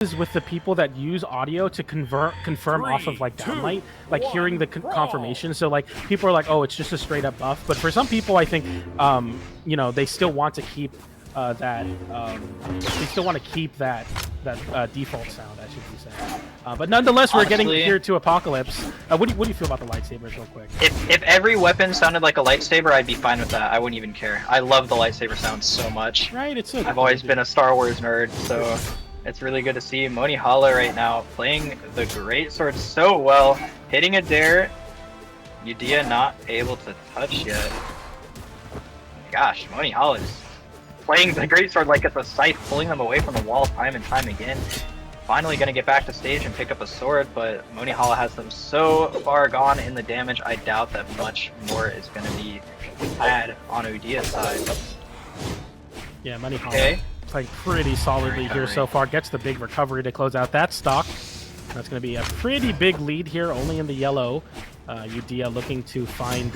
with the people that use audio to confirm off of like downlight, like hearing the confirmation. So like people are like, oh, it's just a straight up buff. But for some people, I think you know, they still want to keep that default sound, I should be saying. But nonetheless, we're getting here to Apocalypse. What do you feel about the lightsabers, real quick? If every weapon sounded like a lightsaber, I'd be fine with that. I wouldn't even care. I love the lightsaber sound so much. Right, it's. I've always been a Star Wars nerd, so it's really good to see Monihalla right now playing the greatsword so well, hitting a dare. Udeaghac not able to touch yet. Gosh, Monihalla is playing the greatsword like it's a scythe, pulling them away from the wall time and time again. Finally going to get back to stage and pick up a sword, but Monihalla has them so far gone in the damage, I doubt that much more is going to be had on Udeaghac's side. Yeah, Monihalla playing pretty solidly here so far. Gets the big recovery to close out that stock. That's going to be a pretty big lead here, only in the yellow. Udeaghac looking to find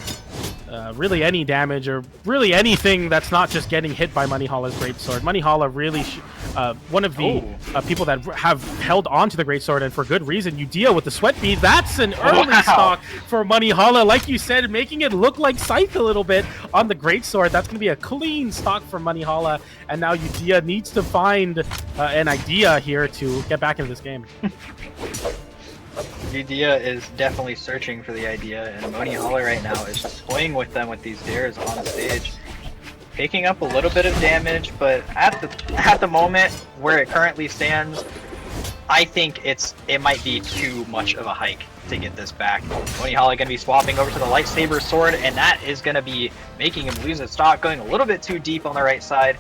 really any damage or really anything that's not just getting hit by Monihalla's greatsword. Monihalla really one of the people that have held on to the greatsword, and for good reason. Udeaghac with the sweat bead. That's an early stock for Monihalla, like you said, making it look like Scythe a little bit on the greatsword. That's going to be a clean stock for Monihalla, and now Udeaghac needs to find an idea here to get back into this game. Udeaghac is definitely searching for the idea, and Monihalla right now is just toying with them with these dares on stage, picking up a little bit of damage. But at the moment where it currently stands, I think it might be too much of a hike to get this back. Monihalla going to be swapping over to the lightsaber sword, and that is going to be making him lose his stock, going a little bit too deep on the right side.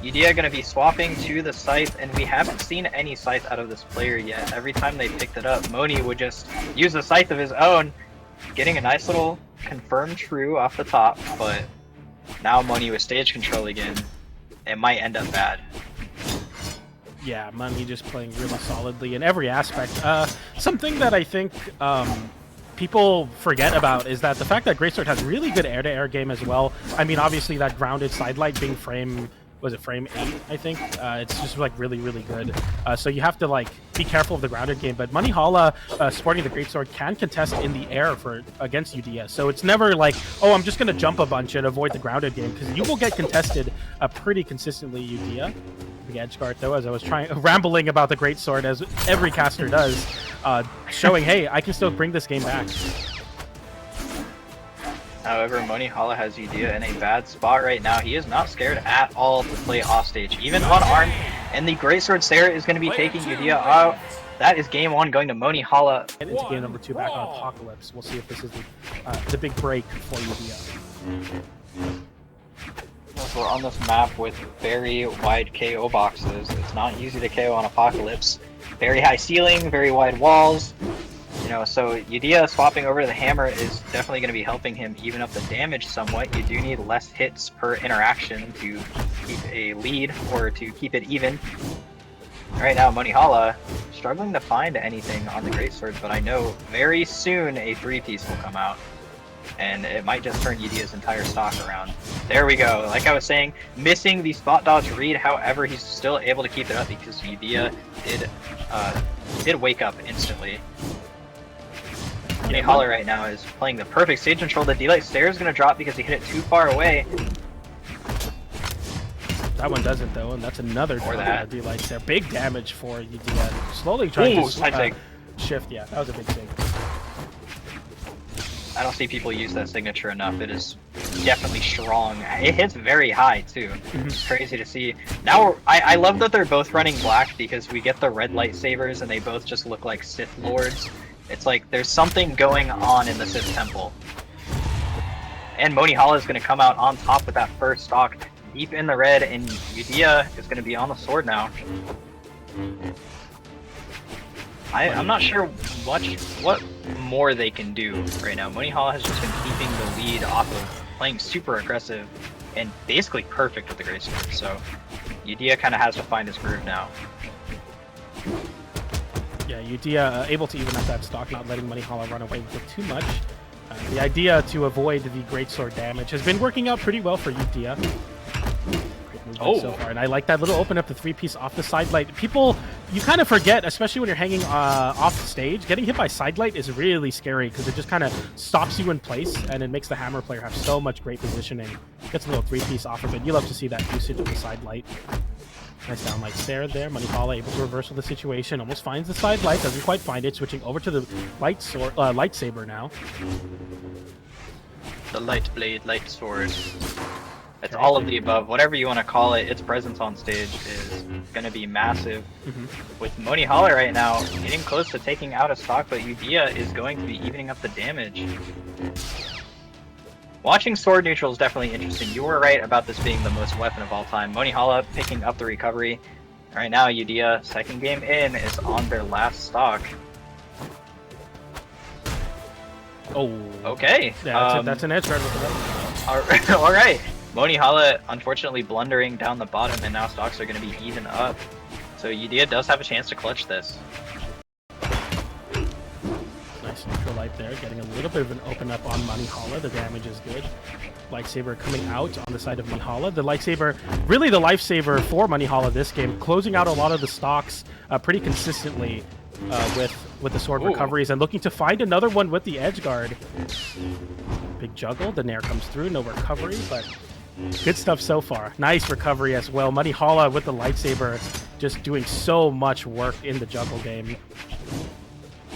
Udeaghac going to be swapping to the scythe, and we haven't seen any scythe out of this player yet. Every time they picked it up, Moni would just use a scythe of his own, getting a nice little confirmed true off the top, but now Moni with stage control again, it might end up bad. Yeah, Moni just playing really solidly in every aspect. Something that I think people forget about is that the fact that greatsword has really good air-to-air game as well. I mean, obviously that grounded sidelight being frame 8, I think. It's just like really, really good. So you have to like be careful of the grounded game. But Monihalla sporting the greatsword can contest in the air against Udeaghac. So it's never like, oh, I'm just gonna jump a bunch and avoid the grounded game, because you will get contested pretty consistently, Udeaghac. The edge guard though, as I was rambling about the greatsword, as every caster does, showing, hey, I can still bring this game back. However, Monihalla has Udeaghac in a bad spot right now. He is not scared at all to play offstage, even unarmed, and the greatsword Sarah is going to be taking Udeaghac out. That is game 1 going to Monihalla. And into game number 2 back on Apocalypse. We'll see if this is the big break for Udeaghac. So we're on this map with very wide KO boxes. It's not easy to KO on Apocalypse. Very high ceiling, very wide walls. You know, so Udeaghac swapping over to the hammer is definitely going to be helping him even up the damage somewhat. You do need less hits per interaction to keep a lead or to keep it even. Right now, Monihalla struggling to find anything on the greatsword, but I know very soon a 3-piece will come out, and it might just turn Udeaghac's entire stock around. There we go. Like I was saying, missing the spot dodge read, however, he's still able to keep it up because Udeaghac did wake up instantly. Monihalla right now is playing the perfect stage control. The D-Light Stare is going to drop because he hit it too far away. That one doesn't though, and that's another D-Light Stare. Big damage for Udeaghac. Slowly trying to shift. Yeah, that was a big save. I don't see people use that signature enough. It is definitely strong. It hits very high too. It's crazy to see. Now I love that they're both running black, because we get the red lightsabers and they both just look like Sith Lords. It's like there's something going on in the Sith Temple. And Monihalla is going to come out on top with that first stock, deep in the red, and Udeaghac is going to be on the sword now. I'm not sure what more they can do right now. Monihalla has just been keeping the lead off of playing super aggressive and basically perfect with the greatsword. So Udeaghac kind of has to find his groove now. Yeah, Udeaghac able to even up that stock, not letting Monihalla run away with it too much. The idea to avoid the greatsword damage has been working out pretty well for Udeaghac. So far, and I like that little open up the 3-piece off the side light. People you kind of forget, especially when you're hanging off the stage, getting hit by sidelight is really scary because it just kind of stops you in place and it makes the hammer player have so much great positioning. Gets a little three-piece off of it. You love to see that usage of the sidelight. Nice down light stare there. Monihalla able to reversal the situation. Almost finds the sidelight, doesn't quite find it. Switching over to the lightsaber now. The light blade, light sword. It's all of the above. Whatever you want to call it, its presence on stage is going to be massive. With Monihalla right now getting close to taking out a stock, but Udeaghac is going to be evening up the damage. Watching sword neutral is definitely interesting. You were right about this being the most weapon of all time. Monihalla picking up the recovery. Right now, Udeaghac, second game in, is on their last stock. Oh. Okay. Yeah, that's an edge guard with that. All right. Monihalla unfortunately blundering down the bottom, and now stocks are going to be even up. So Udeaghac does have a chance to clutch this. Nice neutral light there, getting a little bit of an open up on Monihalla. The damage is good. Lightsaber coming out on the side of Monihalla. The lightsaber, really the lifesaver for Monihalla this game, closing out a lot of the stocks pretty consistently with the sword recoveries and looking to find another one with the edge guard. Big juggle, the nair comes through, no recovery, but good stuff so far. Nice recovery as well. Monihalla with the lightsaber just doing so much work in the juggle game.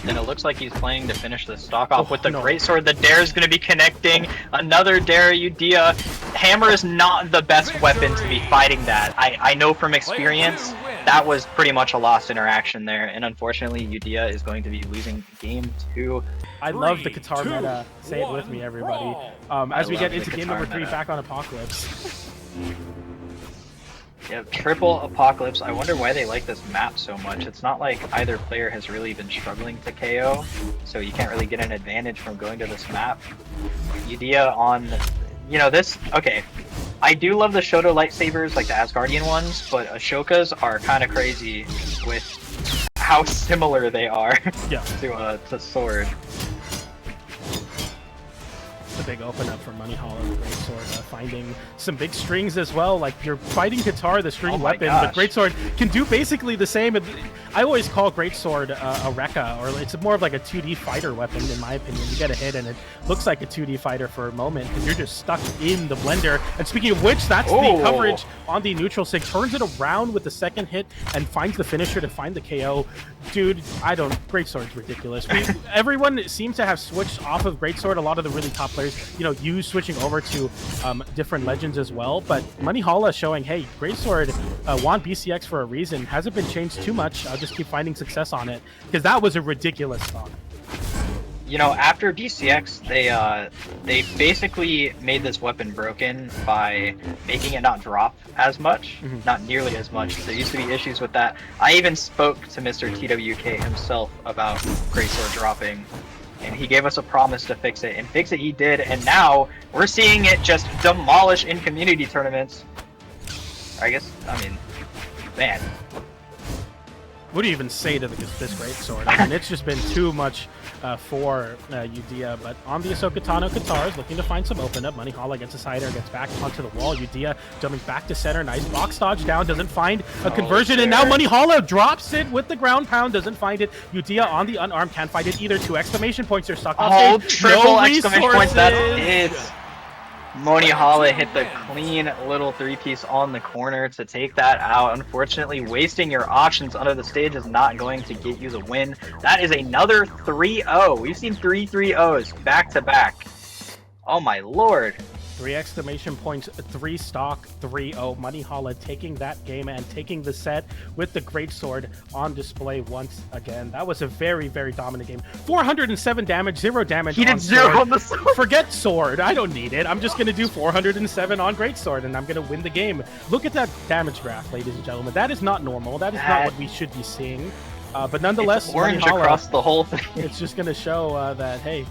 And it looks like he's playing to finish the stock off with the greatsword. The dare is going to be connecting. Another dare, Udeaghac. Hammer is not the best weapon to be fighting that. I know from experience that was pretty much a lost interaction there. And unfortunately, Udeaghac is going to be losing game 2. I love the Qatar meta. Say it with me, everybody. As we get into game number 3 back on Apocalypse. Yeah, triple Apocalypse. I wonder why they like this map so much. It's not like either player has really been struggling to KO, so you can't really get an advantage from going to this map. Udeaghac on, you know, this, okay. I do love the Shoto lightsabers, like the Asgardian ones, but Ashoka's are kind of crazy with how similar they are to sword. The big open up for Monihalla, Greatsword, finding some big strings as well. Like, you're fighting Qatar, the string weapon, but Greatsword can do basically the same. I always call Greatsword a Rekka, or it's more of like a 2D fighter weapon, in my opinion. You get a hit and it looks like a 2D fighter for a moment, because you're just stuck in the blender. And speaking of which, that's the coverage on the neutral sig. Turns it around with the second hit and finds the finisher to find the KO. Dude, Greatsword's ridiculous. Everyone seems to have switched off of Greatsword. A lot of the really top players, you know, use switching over to different legends as well. But Monihalla showing, hey, Greatsword won BCX for a reason. Hasn't been changed too much. I'll just keep finding success on it, because that was a ridiculous stock. You know, after BCX, they basically made this weapon broken by making it not drop as much, not nearly as much. There used to be issues with that. I even spoke to Mr. TWK himself about Greatsword dropping, and he gave us a promise to fix it, and fix it he did, and now we're seeing it just demolish in community tournaments. I mean, man. What do you even say to this Greatsword? I mean, it's just been too much for Udeaghac, but on the Ahsoka Tano Katars, looking to find some open up. Monihalla gets a side air, gets back onto the wall. Udeaghac jumping back to center. Nice box dodge down, doesn't find a conversion, and now Monihalla drops it with the ground pound, doesn't find it. Udeaghac on the unarmed, can't find it either. 2 exclamation points are stuck on stage. Triple exclamation points, that's it. Monihalla hit the clean little 3-piece on the corner to take that out. Unfortunately, wasting your options under the stage is not going to get you the win. That is another 3-0. We've seen 3 3-0s back to back. Oh my lord. 3 exclamation points, 3 stock, 3-0. Monihalla taking that game and taking the set with the Greatsword on display once again. That was a very, very dominant game. 407 damage, 0 damage. He did 0 on the sword. Forget sword. I don't need it. I'm just going to do 407 on Greatsword, and I'm going to win the game. Look at that damage graph, ladies and gentlemen. That is not normal. That is not what we should be seeing. But nonetheless, it's orange across the whole thing. It's just going to show that, hey,